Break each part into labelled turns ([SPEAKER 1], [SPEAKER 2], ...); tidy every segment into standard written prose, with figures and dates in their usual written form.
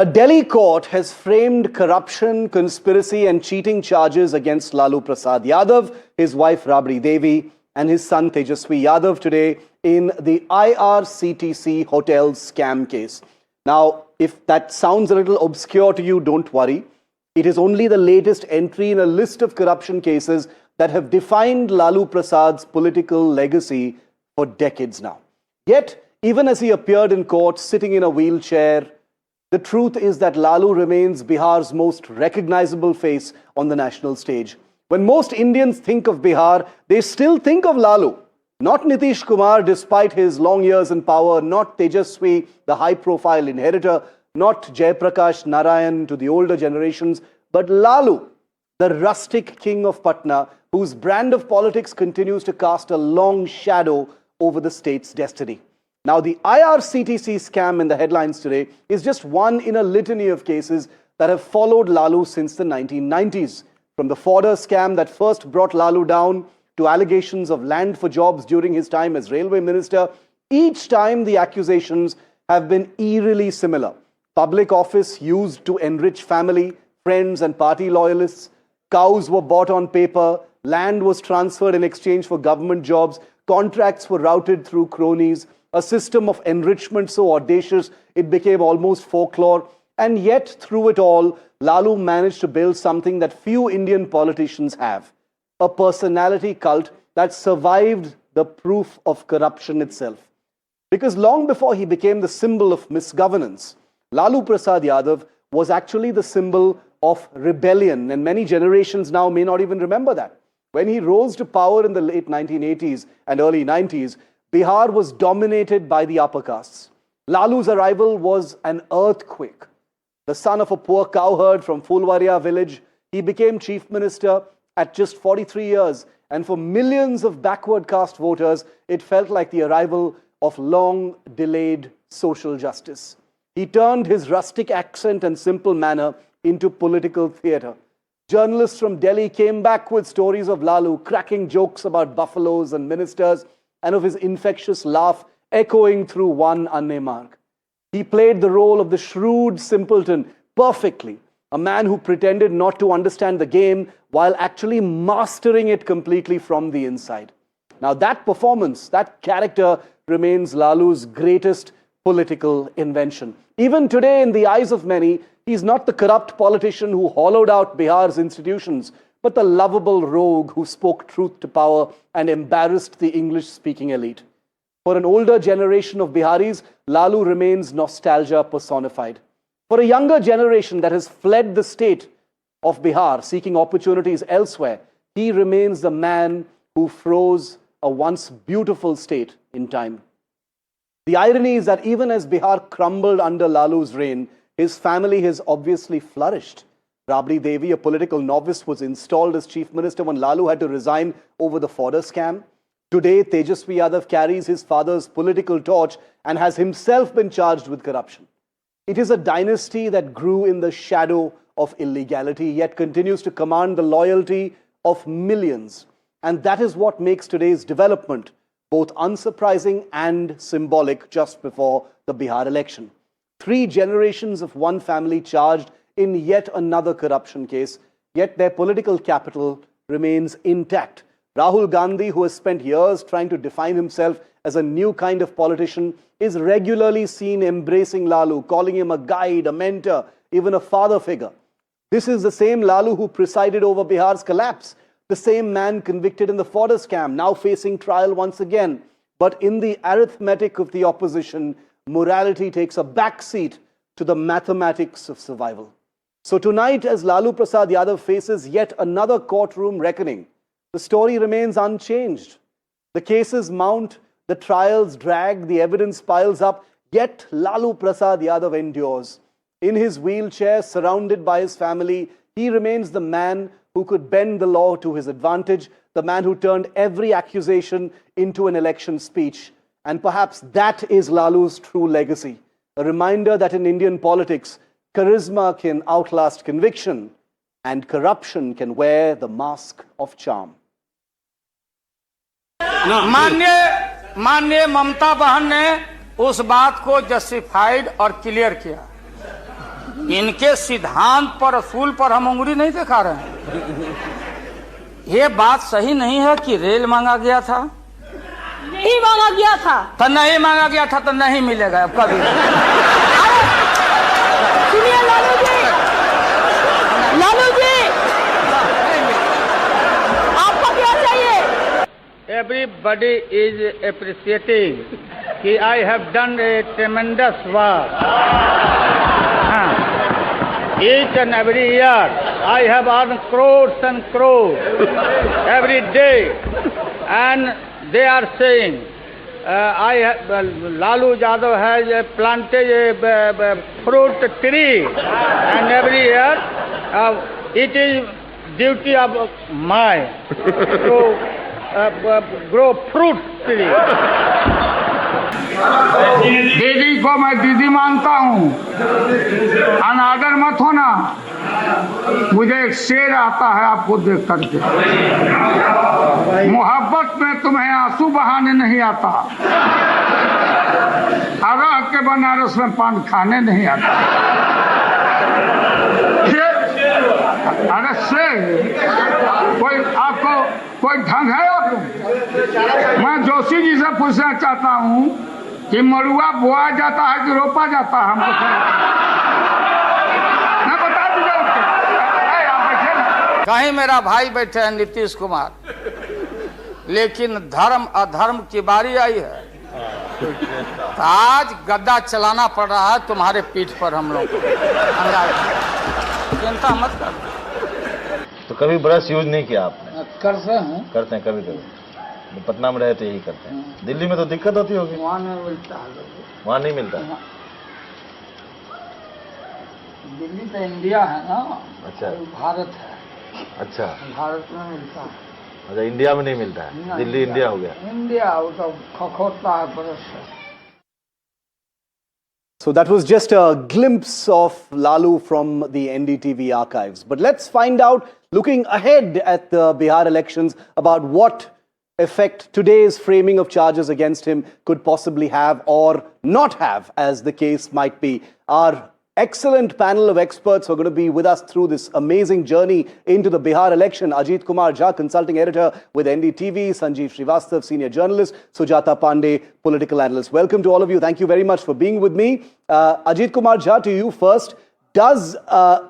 [SPEAKER 1] A Delhi court has framed corruption, conspiracy and cheating charges against Lalu Prasad Yadav, his wife Rabri Devi and his son Tejasvi Yadav today in the IRCTC hotel scam case. Now, if that sounds a little obscure to you, don't worry. It is only the latest entry in a list of corruption cases that have defined Lalu Prasad's political legacy for decades now. Yet, even as he appeared in court sitting in a wheelchair, the truth is that Lalu remains Bihar's most recognizable face on the national stage. When most Indians think of Bihar, they still think of Lalu. Not Nitish Kumar, despite his long years in power, not Tejasvi, the high-profile inheritor, not Jaiprakash Narayan to the older generations, but Lalu, the rustic king of Patna, whose brand of politics continues to cast a long shadow over the state's destiny. Now, the IRCTC scam in the headlines today is just one in a litany of cases that have followed Lalu since the 1990s. From the fodder scam that first brought Lalu down to allegations of land for jobs during his time as railway minister, each time the accusations have been eerily similar. Public office used to enrich family, friends and party loyalists. Cows were bought on paper. Land was transferred in exchange for government jobs. Contracts were routed through cronies. A system of enrichment so audacious it became almost folklore. And yet, through it all, Lalu managed to build something that few Indian politicians have. A personality cult that survived the proof of corruption itself. Because long before he became the symbol of misgovernance, Lalu Prasad Yadav was actually the symbol of rebellion, and many generations now may not even remember that. When he rose to power in the late 1980s and early 90s, Bihar was dominated by the upper castes. Lalu's arrival was an earthquake. The son of a poor cowherd from Fulwaria village, he became chief minister at just 43 years, and for millions of backward caste voters, it felt like the arrival of long-delayed social justice. He turned his rustic accent and simple manner into political theatre. Journalists from Delhi came back with stories of Lalu cracking jokes about buffaloes and ministers, and of his infectious laugh echoing through one Anne Marg. He played the role of the shrewd simpleton perfectly, a man who pretended not to understand the game while actually mastering it completely from the inside. Now that performance, that character remains Lalu's greatest political invention. Even today, in the eyes of many, he's not the corrupt politician who hollowed out Bihar's institutions, but the lovable rogue who spoke truth to power and embarrassed the English-speaking elite. For an older generation of Biharis, Lalu remains nostalgia personified. For a younger generation that has fled the state of Bihar, seeking opportunities elsewhere, he remains the man who froze a once beautiful state in time. The irony is that even as Bihar crumbled under Lalu's reign, his family has obviously flourished. Rabri Devi, a political novice, was installed as chief minister when Lalu had to resign over the fodder scam. Today, Tejasvi Yadav carries his father's political torch and has himself been charged with corruption. It is a dynasty that grew in the shadow of illegality, yet continues to command the loyalty of millions. And that is what makes today's development both unsurprising and symbolic just before the Bihar election. 3 generations of one family charged in yet another corruption case, yet their political capital remains intact. Rahul Gandhi, who has spent years trying to define himself as a new kind of politician, is regularly seen embracing Lalu, calling him a guide, a mentor, even a father figure. This is the same Lalu who presided over Bihar's collapse, the same man convicted in the fodder scam, now facing trial once again. But in the arithmetic of the opposition, morality takes a backseat to the mathematics of survival. So tonight, as Lalu Prasad Yadav faces yet another courtroom reckoning, the story remains unchanged. The cases mount, the trials drag, the evidence piles up, yet Lalu Prasad Yadav endures. In his wheelchair, surrounded by his family, he remains the man who could bend the law to his advantage, the man who turned every accusation into an election speech. And perhaps that is Lalu's true legacy, a reminder that in Indian politics, charisma can outlast conviction, and corruption can wear the mask of charm.
[SPEAKER 2] माननीय ममता बहन ने उस बात को justified और clear किया। इनके सिद्धांत पर असूल पर हम उंगली नहीं दिखा रहे हैं। ये बात सही नहीं है कि रेल मांगा गया था,
[SPEAKER 3] नहीं मांगा गया था,
[SPEAKER 2] तो नहीं मांगा गया था तो नहीं मिलेगा अब कभी।
[SPEAKER 3] सुनिए लालू जी, लालू जी, आपको क्या चाहिए?
[SPEAKER 2] Everybody is appreciating कि I have done a tremendous work. Each and every year I have earned crores and crores every day, and they are saying Lalu Yadav has planted a fruit tree, and every year it is duty of mine to grow fruit tree. दीदी को मैं दीदी मानता हूँ, अनादर मत होना। मुझे एक शेर आता है आपको देख करके, मोहब्बत में तुम्हें आंसू बहाने नहीं आता, अरह के बनारस में पान खाने नहीं आता। अरे शेर कोई आपको कोई ढंग है आपको? मैं जोशी जी से पूछना चाहता हूँ कि मड़ुआ बोआ जाता है कि रोपा जाता है? हमको मैं बता दीजिए उसको। कहीं मेरा भाई बैठे हैं नीतीश कुमार, लेकिन धर्म अधर्म की बारी आई है तो आज गद्दा चलाना पड़ रहा है तुम्हारे पीठ पर हम लोग। चिंता मत कर।
[SPEAKER 4] तो कभी ब्रश यूज नहीं किया आपने?
[SPEAKER 2] करते हैं,
[SPEAKER 4] करते हैं कभी कभी। पटना में रहे तो यही करते हैं। दिल्ली में तो दिक्कत होती होगी।
[SPEAKER 2] वहाँ नहीं मिलता है,
[SPEAKER 4] वहाँ नहीं मिलता।
[SPEAKER 2] दिल्ली तो इंडिया है ना।
[SPEAKER 4] अच्छा,
[SPEAKER 2] भारत है।
[SPEAKER 4] अच्छा,
[SPEAKER 2] भारत में मिलता है।
[SPEAKER 4] अच्छा, इंडिया में नहीं मिलता है। दिल्ली इंडिया हो गया।
[SPEAKER 2] इंडिया वो तो खखोरता है ब्रश से।
[SPEAKER 1] So that was just a glimpse of Lalu from the NDTV archives. But let's find out, looking ahead at the Bihar elections, about what effect today's framing of charges against him could possibly have or not have, as the case might be. Our excellent panel of experts who are going to be with us through this amazing journey into the Bihar election. Ajit Kumar Jha, consulting editor with NDTV, Sanjeev Srivastava, senior journalist, Sujata Pandey, political analyst. Welcome to all of you. Thank you very much for being with me. Ajit Kumar Jha, to you first. Does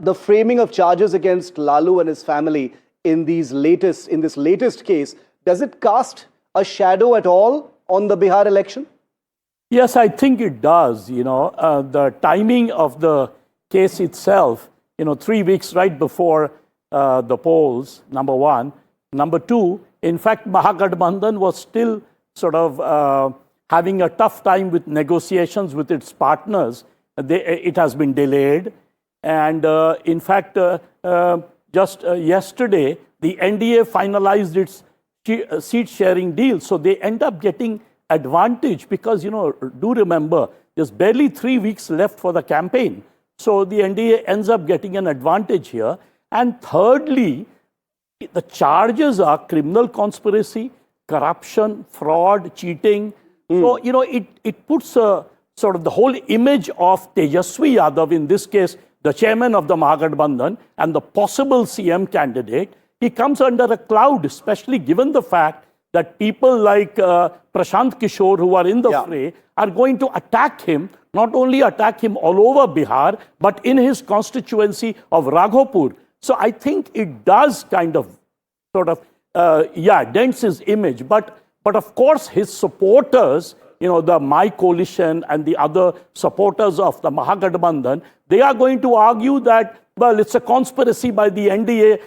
[SPEAKER 1] the framing of charges against Lalu and his family in this latest case, does it cast a shadow at all on the Bihar election?
[SPEAKER 5] Yes, I think it does. The timing of the case itself, 3 weeks right before the polls, number one. Number two, in fact, Mahagathbandhan was still sort of having a tough time with negotiations with its partners. It has been delayed. And in fact, just yesterday, the NDA finalized its seat sharing deal. So they end up getting advantage because, do remember, there's barely 3 weeks left for the campaign. So the NDA ends up getting an advantage here. And thirdly, the charges are criminal conspiracy, corruption, fraud, cheating. So, it puts sort of the whole image of Tejaswi Yadav, in this case, the chairman of the Mahagathbandhan and the possible CM candidate, he comes under a cloud, especially given the fact that people like Prashant Kishore, who are in the fray, are going to attack him, not only attack him all over Bihar, but in his constituency of Raghopur. So I think it does kind of sort of, dents his image. But of course, his supporters, the My Coalition and the other supporters of the Mahagathbandhan, they are going to argue that, well, it's a conspiracy by the NDA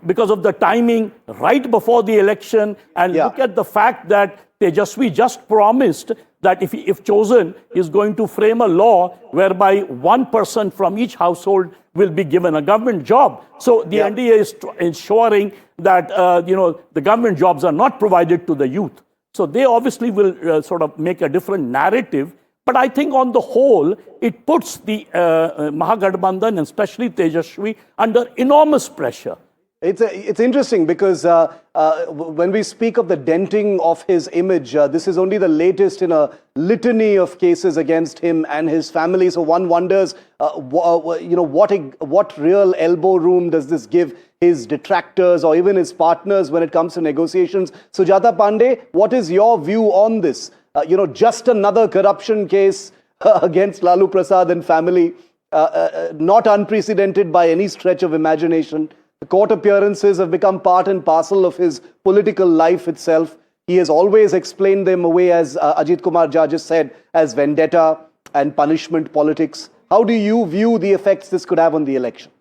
[SPEAKER 5] because of the timing right before the election. And look at the fact that Tejaswi just promised that if chosen, is going to frame a law whereby one person from each household will be given a government job. So the NDA is ensuring that, the government jobs are not provided to the youth. So they obviously will sort of make a different narrative. But I think on the whole, it puts the Mahagathbandhan, and especially Tejaswi, under enormous pressure.
[SPEAKER 1] It's interesting because when we speak of the denting of his image, this is only the latest in a litany of cases against him and his family. So one wonders, what real elbow room does this give his detractors or even his partners when it comes to negotiations? Sujata Pandey, what is your view on this? Just another corruption case against Lalu Prasad and family, not unprecedented by any stretch of imagination. The court appearances have become part and parcel of his political life itself. He has always explained them away, as Ajit Kumar Jha just said, as vendetta and punishment politics. How do you view the effects this could have on the election?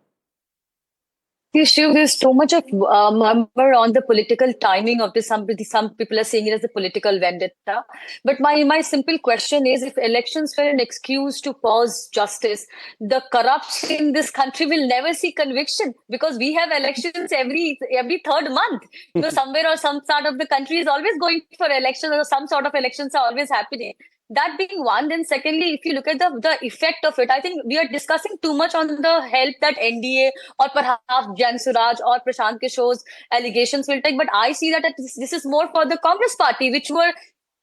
[SPEAKER 6] Shiv, there's so much of murmur on the political timing of this. Some people are saying it as a political vendetta. But my simple question is, if elections were an excuse to pause justice, the corrupts in this country will never see conviction, because we have elections every third month. Somewhere or some sort of the country is always going for elections, or some sort of elections are always happening. That being one, then secondly, if you look at the effect of it, I think we are discussing too much on the help that NDA or perhaps Jan Suraj or Prashant Kishore's allegations will take. But I see that this is more for the Congress party, which were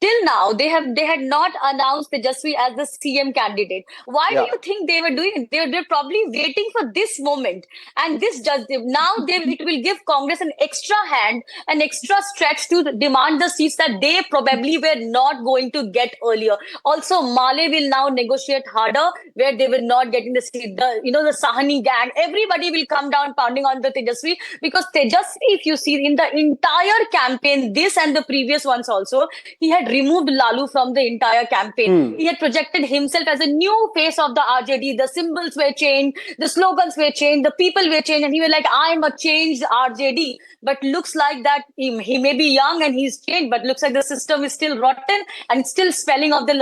[SPEAKER 6] till now, they had not announced Tejasvi as the CM candidate. Why do you think they were doing it? They're probably waiting for this moment. And this just now it will give Congress an extra hand, an extra stretch to demand the seats that they probably were not going to get earlier. Also, Male will now negotiate harder, where they were not getting the seat. The Sahani gang, everybody will come down pounding on the Tejasvi, because Tejasvi, if you see in the entire campaign, this and the previous ones also, he had removed Lalu from the entire campaign. He had projected himself as a new face of the RJD. The symbols were changed, the slogans were changed, the people were changed, and he was like, I'm a changed RJD. But looks like that he may be young and he's changed, but looks like the system is still rotten and it's still spelling of the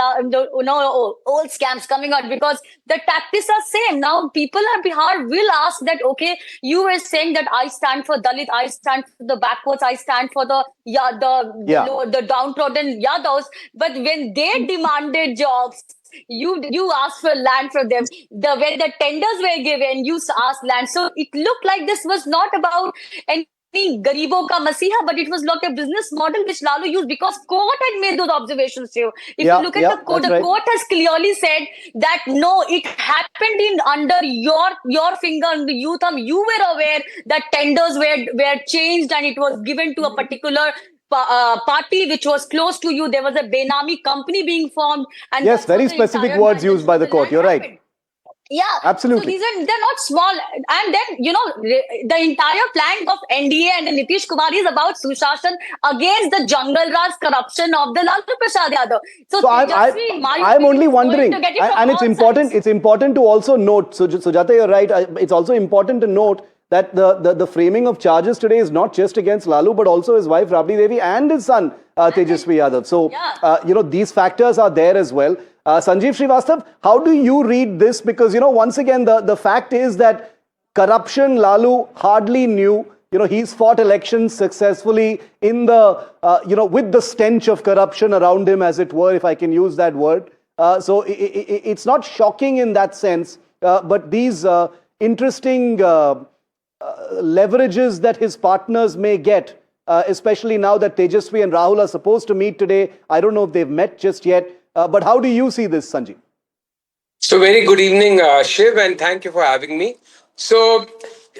[SPEAKER 6] old scams coming out, because the tactics are same. Now people in Bihar will ask that, okay, you were saying that I stand for Dalit, I stand for the backwards, I stand for the downtrodden Yadavs, but when they demanded jobs, you asked for land from them. When the tenders were given, you asked land. So it looked like this was not about any Garibo ka Masiha, but it was like a business model which Lalu used, because court had made those observations too. If you look at the court, the court has clearly said that no, it happened under your finger and your thumb. You were aware that tenders were changed and it was given to a particular party which was close to you. There was a Benami company being formed. And
[SPEAKER 1] yes, very specific words used by the court. You're right.
[SPEAKER 6] Yeah,
[SPEAKER 1] absolutely.
[SPEAKER 6] So they're not small. And then, the entire plan of NDA and Nitish Kumar is about Sushashan against the Jungle Raj corruption of the Lalu Prasad Yadav. So
[SPEAKER 1] I'm only wondering, and it's important to also note, Sujata, you're right, it's also important to note that the framing of charges today is not just against Lalu, but also his wife Rabri Devi and his son Tejasvi Yadav. So, these factors are there as well. Sanjeev Srivastava, how do you read this? Because, once again, the fact is that corruption Lalu hardly knew. He's fought elections successfully in the, with the stench of corruption around him, as it were, if I can use that word. So it's not shocking in that sense, but these interesting leverages that his partners may get, especially now that Tejasvi and Rahul are supposed to meet today. I don't know if they've met just yet. But how do you see this, Sanjeev?
[SPEAKER 7] So very good evening, Shiv, and thank you for having me. So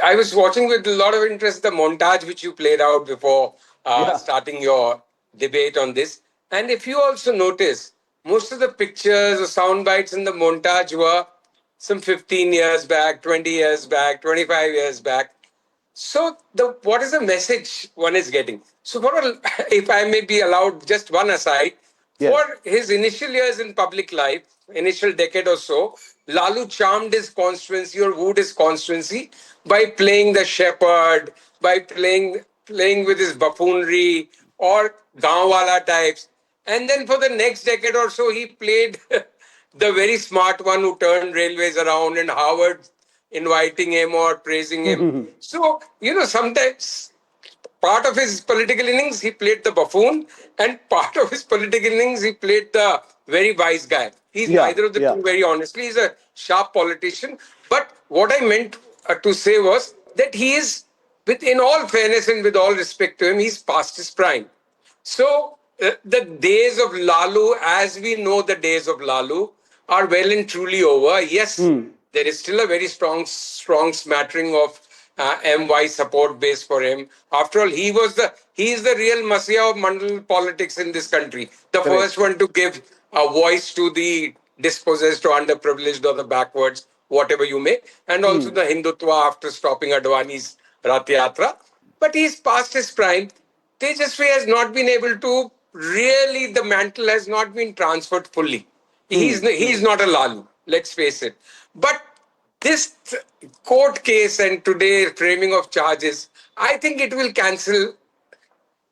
[SPEAKER 7] I was watching with a lot of interest the montage which you played out before starting your debate on this. And if you also notice, most of the pictures or sound bites in the montage were some 15 years back, 20 years back, 25 years back. So what is the message one is getting? So if I may be allowed just one aside, for his initial years in public life, initial decade or so, Lalu charmed his constituency or wooed his constituency by playing the shepherd, by playing with his buffoonery or gaonwala types. And then for the next decade or so, he played the very smart one who turned railways around, and Howard inviting him or praising him. So, sometimes part of his political innings, he played the buffoon, and part of his political innings, he played the very wise guy. He's neither of the two, very honestly. He's a sharp politician. But what I meant to say was that he is in all fairness and with all respect to him, he's past his prime. So the days of Lalu, as we know the days of Lalu, are well and truly over. Yes, there is still a very strong smattering of MY support base for him. After all, he is the real messiah of mandal politics in this country. The first one to give a voice to the dispossessed or underprivileged or the backwards, whatever you may, and also the Hindutva after stopping Advani's Rath Yatra. But he's past his prime. Tejasvi has not been able to really, the mantle has not been transferred fully. He's not a Lalu, let's face it. But this court case and today framing of charges, I think it will cancel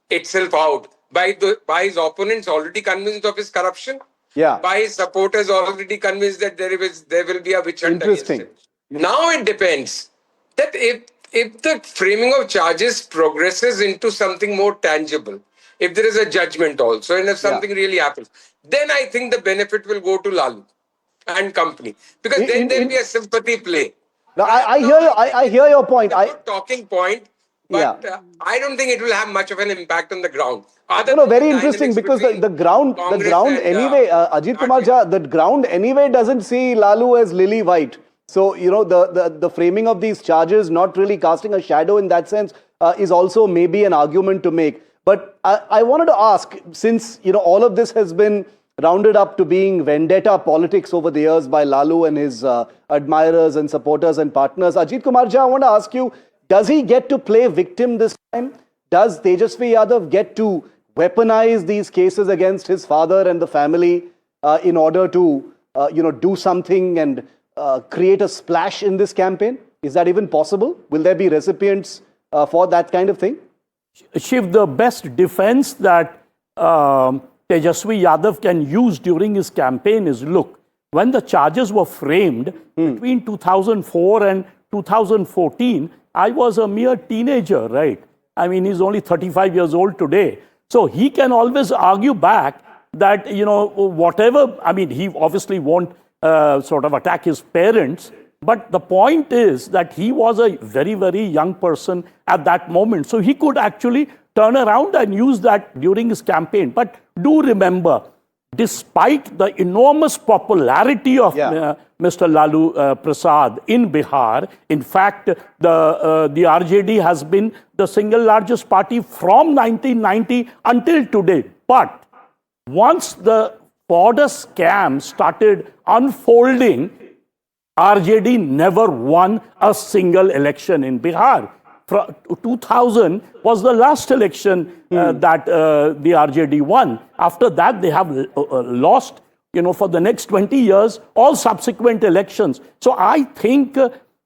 [SPEAKER 7] itself out by his opponents already convinced of his corruption.
[SPEAKER 1] Yeah.
[SPEAKER 7] By his supporters already convinced that there will be a witch hunt against him. Now it depends that if the framing of charges progresses into something more tangible, if there is a judgment also, and if something really happens, then I think the benefit will go to Lalu and company, because then there will be a sympathy play.
[SPEAKER 1] Now, I hear your point.
[SPEAKER 7] A good talking point, but I don't think it will have much of an impact on the ground.
[SPEAKER 1] Very interesting, because the ground anyway, Ajit Kumar Jha, the ground anyway doesn't see Lalu as lily white. So, the framing of these charges not really casting a shadow in that sense is also maybe an argument to make. But I wanted to ask, since, all of this has been rounded up to being vendetta politics over the years by Lalu and his admirers and supporters and partners, Ajit Kumar Jha, I want to ask you, does he get to play victim this time? Does Tejasvi Yadav get to weaponize these cases against his father and the family in order to, do something and create a splash in this campaign? Is that even possible? Will there be recipients for that kind of thing?
[SPEAKER 5] Shiv, the best defense that Tejasvi Yadav can use during his campaign is, look, when the charges were framed between 2004 and 2014, I was a mere teenager, right? I mean, he's only 35 years old today. So he can always argue back that, whatever, I mean, he obviously won't sort of attack his parents. But the point is that he was a very, very young person at that moment. So he could actually turn around and use that during his campaign. But do remember, despite the enormous popularity of Mr. Lalu Prasad in Bihar, in fact, the RJD has been the single largest party from 1990 until today. But once the border scam started unfolding, RJD never won a single election in Bihar. 2000 was the last election that the RJD won. After that, they have lost, for the next 20 years, all subsequent elections. So I think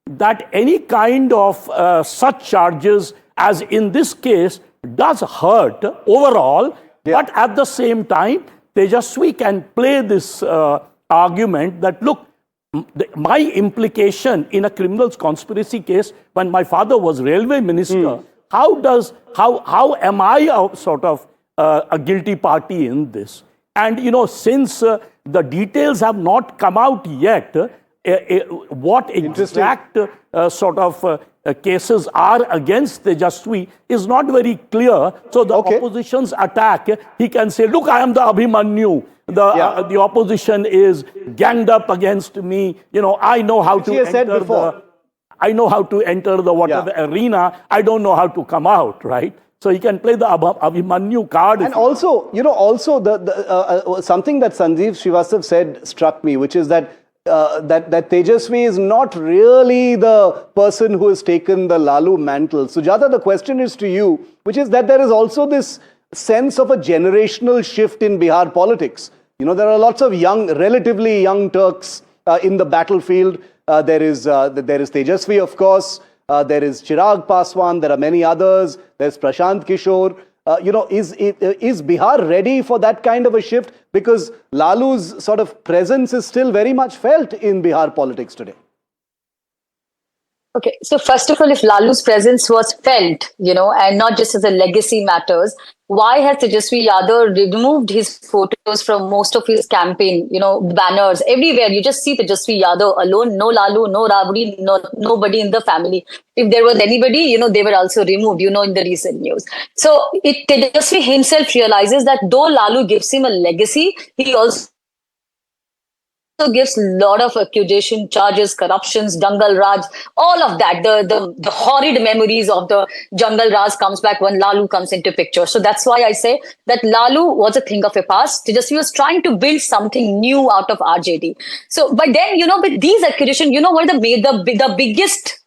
[SPEAKER 5] that any kind of such charges, as in this case, does hurt overall. But at the same time, Tejasvi can play this argument that, look, my implication in a criminal conspiracy case when my father was railway minister, how am I a sort of a guilty party in this? And, since the details have not come out yet, what exact sort of cases are against Tejasvi is not very clear. So the opposition's attack, he can say, look, I am the Abhimanyu. The opposition is ganged up against me. I know how to enter the whatever arena. I don't know how to come out, right? So he can play the Abhimanyu card.
[SPEAKER 1] And also, the something that Sanjeev Srivastava said struck me, which is that that Tejasvi is not really the person who has taken the Lalu mantle. Sujata, the question is to you, which is that there is also this sense of a generational shift in Bihar politics. There are lots of relatively young Turks in the battlefield. There is Tejasvi, of course. There is Chirag Paswan. There are many others. There's Prashant Kishore. Is Bihar ready for that kind of a shift? Because Lalu's sort of presence is still very much felt in Bihar politics today.
[SPEAKER 6] Okay, so first of all, if Lalu's presence was felt, and not just as a legacy matters, why has Tejasvi Yadav removed his photos from most of his campaign, banners everywhere? You just see Tejasvi Yadav alone, no Lalu, no Rabri, nobody in the family. If there was anybody, they were also removed, in the recent news. So Tejasvi himself realizes that though Lalu gives him a legacy, he also gives a lot of accusation, charges, corruptions, Jungle Raj, all of that. The horrid memories of the Jungle Raj comes back when Lalu comes into picture. So that's why I say that Lalu was a thing of the past. Tejasvi was trying to build something new out of RJD. So, but then, with these accusations, what the biggest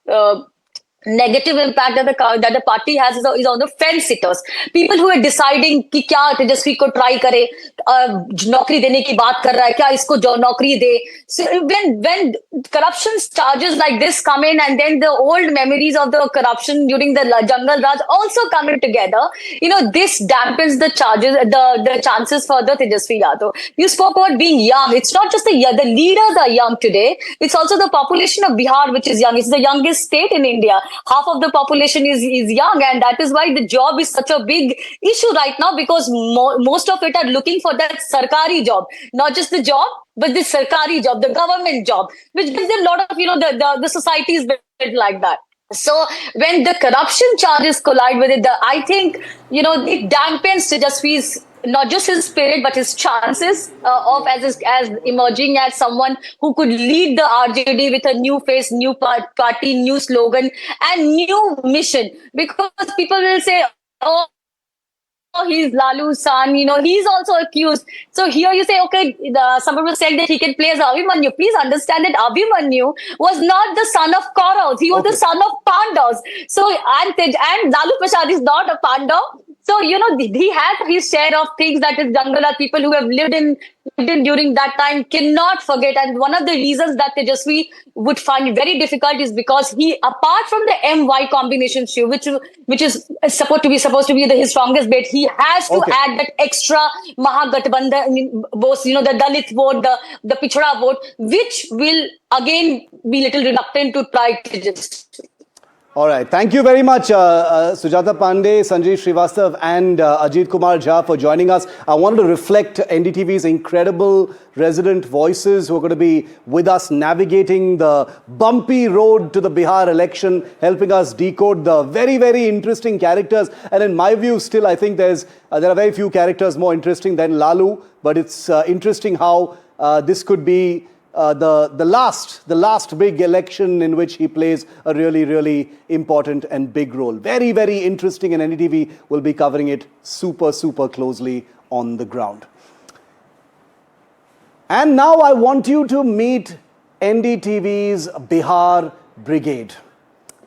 [SPEAKER 6] negative impact that the party has is on the fence sitters, people who are deciding कि क्या तेजस्वी को try करे, नौकरी देने की बात कर रहा है, क्या इसको नौकरी दे. So when corruption charges like this come in, and then the old memories of the corruption during the Jungle Raj also come in together, this dampens the charges, the chances for the Tejasvi Yadav. You spoke about being young. It's not just the leaders are young today. It's also the population of Bihar, which is young. It's the youngest state in India. Half of the population is young, and that is why the job is such a big issue right now, because most of it are looking for that sarkari job, not just the job, but the sarkari job, the government job, which gives them a lot of, the society is built like that. So when the corruption charges collide with it, I think, it dampens Tejasvi's, not just his spirit, but his chances of as emerging as someone who could lead the RJD with a new face, new party, new slogan, and new mission. Because people will say, oh, he's Lalu's son, he's also accused. So here you say, okay, someone was saying that he can play as Abhimanyu. Please understand that Abhimanyu was not the son of Kauravas. He was the son of Pandavas. So, and Lalu Prasad is not a Pandav. So, he has his share of things that is jungle, people who have lived in during that time cannot forget. And one of the reasons that Tejasvi would find very difficult is because he, apart from the MY combination, which is supposed to be his strongest bet, he has to add that extra Mahagathbandhan votes, the Dalit vote, the Pichhada vote, which will again be little reluctant to try to just.
[SPEAKER 1] All right. Thank you very much, Sujata Pandey, Sanjeev Srivastava, and Ajit Kumar Jha for joining us. I wanted to reflect NDTV's incredible resident voices who are going to be with us navigating the bumpy road to the Bihar election, helping us decode the very, very interesting characters. And in my view, still, I think there are very few characters more interesting than Lalu. But it's interesting how this could be the last big election in which he plays a really, really important and big role. Very, very interesting, and NDTV will be covering it super, super closely on the ground. And now I want you to meet NDTV's Bihar Brigade.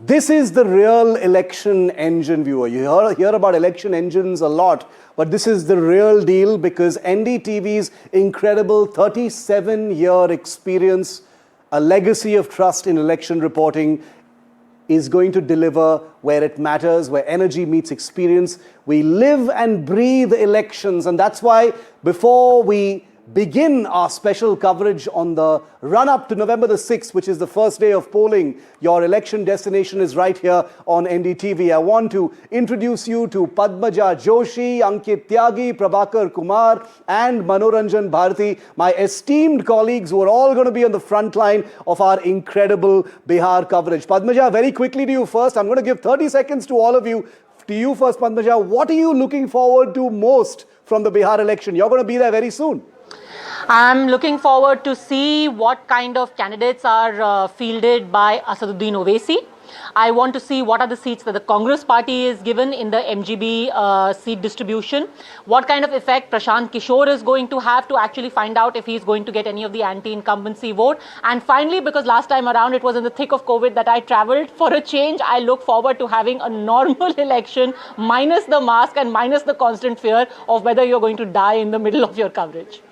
[SPEAKER 1] This is the real election engine, viewer. You hear about election engines a lot, but this is the real deal, because NDTV's incredible 37-year experience, a legacy of trust in election reporting, is going to deliver where it matters, where energy meets experience. We live and breathe elections, and that's why before we begin our special coverage on the run-up to November the 6th, which is the first day of polling, your election destination is right here on NDTV. I want to introduce you to Padmaja Joshi, Ankit Tyagi, Prabhakar Kumar, and Manoranjan Bharti, my esteemed colleagues who are all going to be on the front line of our incredible Bihar coverage. Padmaja, very quickly to you first. I'm going to give 30 seconds to all of you. To you first, Padmaja, what are you looking forward to most from the Bihar election? You're going to be there very soon.
[SPEAKER 8] I'm looking forward to see what kind of candidates are fielded by Asaduddin Owaisi. I want to see what are the seats that the Congress party is given in the MGB seat distribution. What kind of effect Prashant Kishore is going to have to actually find out if he's going to get any of the anti-incumbency vote. And finally, because last time around it was in the thick of COVID that I traveled, for a change, I look forward to having a normal election minus the mask and minus the constant fear of whether you're going to die in the middle of your coverage.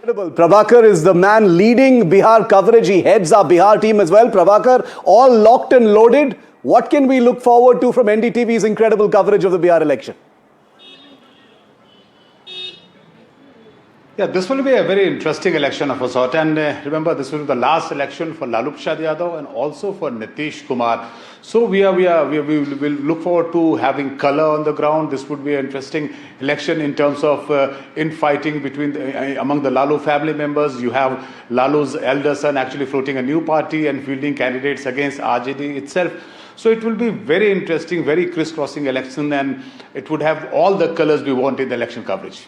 [SPEAKER 1] Prabhakar is the man leading Bihar coverage. He heads our Bihar team as well. Prabhakar, all locked and loaded. What can we look forward to from NDTV's incredible coverage of the Bihar election?
[SPEAKER 9] Yeah, this will be a very interesting election of a sort. And remember, this will be the last election for Lalu Prasad Yadav and also for Nitish Kumar. So we will look forward to having color on the ground. This would be an interesting election in terms of infighting between among the Lalu family members. You have Lalu's elder son actually floating a new party and fielding candidates against RJD itself. So it will be very interesting, very crisscrossing election, and it would have all the colors we want in the election coverage.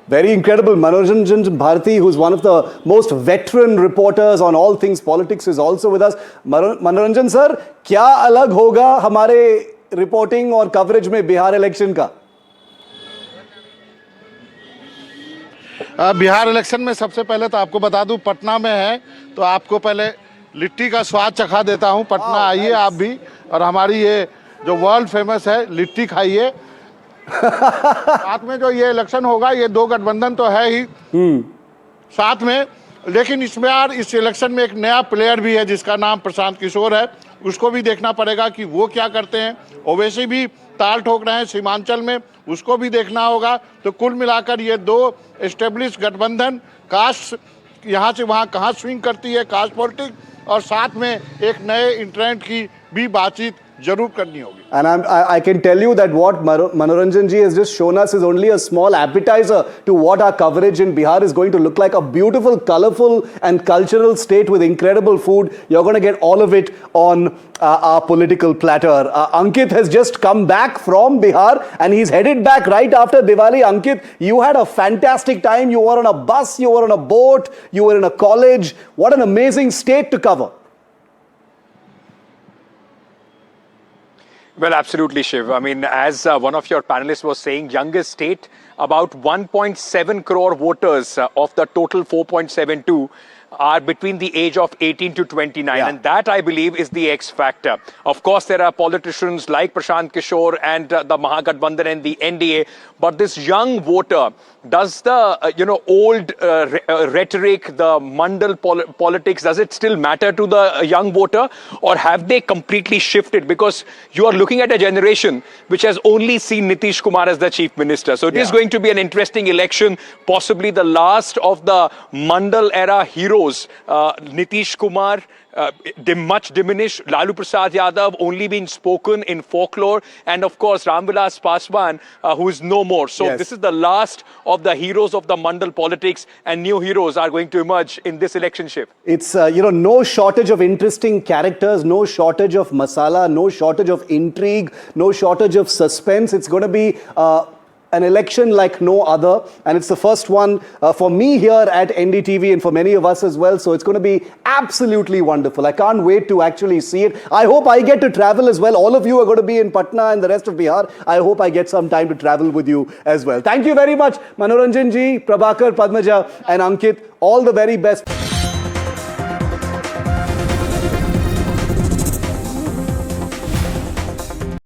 [SPEAKER 1] Very incredible. Manoranjan Bharati, who's one of the most veteran reporters on all things politics, is also with us. Manoranjan sir, क्या अलग होगा हमारे reporting और coverage में Bihar election का?
[SPEAKER 10] Bihar election में सबसे पहले तो आपको बता दूं, पटना में है तो आपको पहले लिट्टी का स्वाद चखा देता हूं। पटना आइए आप भी, और हमारी ये जो वर्ल्ड फेमस है लिट्टी खाइए। साथ में जो ये इलेक्शन होगा, ये दो गठबंधन तो है ही साथ में, लेकिन इसमें यार इस इलेक्शन में एक नया प्लेयर भी है जिसका नाम प्रशांत किशोर है। उसको भी देखना पड़ेगा कि वो क्या करते हैं। ओवैसी भी ताल ठोक रहे हैं सीमांचल में, उसको भी देखना होगा। तो कुल मिलाकर ये दो एस्टेब्लिश गठबंधन, कास्ट यहाँ से वहाँ कहाँ स्विंग करती है कास्ट पॉलिटिक्स, और साथ में एक नए इंट्रेंट की भी बातचीत जरूर करनी होगी।
[SPEAKER 1] And I can tell you that what Manoranjan ji has just shown us is only a small appetizer to what our coverage in Bihar is going to look like. A beautiful, colorful and cultural state with incredible food. You're going to get all of it on our political platter. Ankit has just come back from Bihar and he's headed back right after Diwali. Ankit, you had a fantastic time. You were on a bus, you were on a boat, you were in a college. What an amazing state to cover.
[SPEAKER 11] Well, absolutely, Shiv. I mean, as one of your panelists was saying, youngest state, about 1.7 crore voters of the total 4.72 are between the age of 18 to 29. Yeah. And that, I believe, is the X factor. Of course, there are politicians like Prashant Kishore and the Mahagathbandhan and the NDA. But this young voter, does the, old rhetoric, the mandal politics, does it still matter to the young voter? Or have they completely shifted? Because you are looking at a generation which has only seen Nitish Kumar as the chief minister. So it is going to be an interesting election, possibly the last of the mandal era heroes. Nitish Kumar, much diminished. Lalu Prasad Yadav only being spoken in folklore. And of course, Ramvilas Paswan, who is no more. So this is the last of the heroes of the mandal politics, and new heroes are going to emerge in this election, Shiv.
[SPEAKER 1] It's, no shortage of interesting characters, no shortage of masala, no shortage of intrigue, no shortage of suspense. It's going to be an election like no other, and it's the first one for me here at NDTV and for many of us as well, so it's going to be absolutely wonderful. I can't wait to actually see it. I hope I get to travel as well. All of you are going to be in Patna and the rest of Bihar. I hope I get some time to travel with you as well. Thank you very much, Manoranjan ji, Prabhakar, Padmaja and Ankit. All the very best.